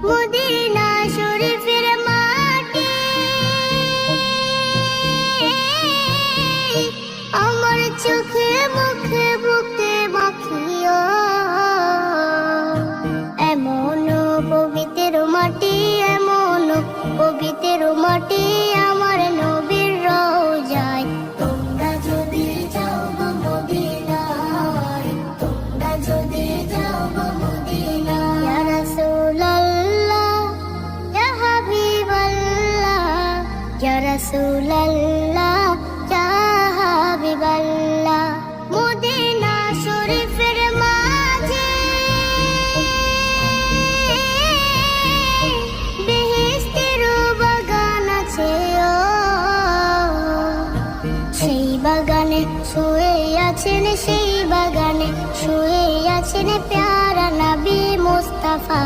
Medina শরীফের মাটি আমার চোখে মুখে বুকে মাখিও। এমন পবিত্র মাটি, এমন পবিত্র মাটি আমার নবীর রওজায়। তোমরা যদি যাও গো মদিনায়, তোমরা যদি যাও গো মদিনায়। ইয়া রাসূলুল্লাহ, ইয়া হাবিবাল্লাহ, ইয়া রাসূলুল্লাহ, ইয়া হাবিবাল্লাহ। মদিনা শরীফের মাঝে বেহেশতের বাগান আছে ও। সেই বাগানে শুয়ে আছেন, সেই বাগানে শুয়ে আছেন প্যারা নবী মুস্তাফা।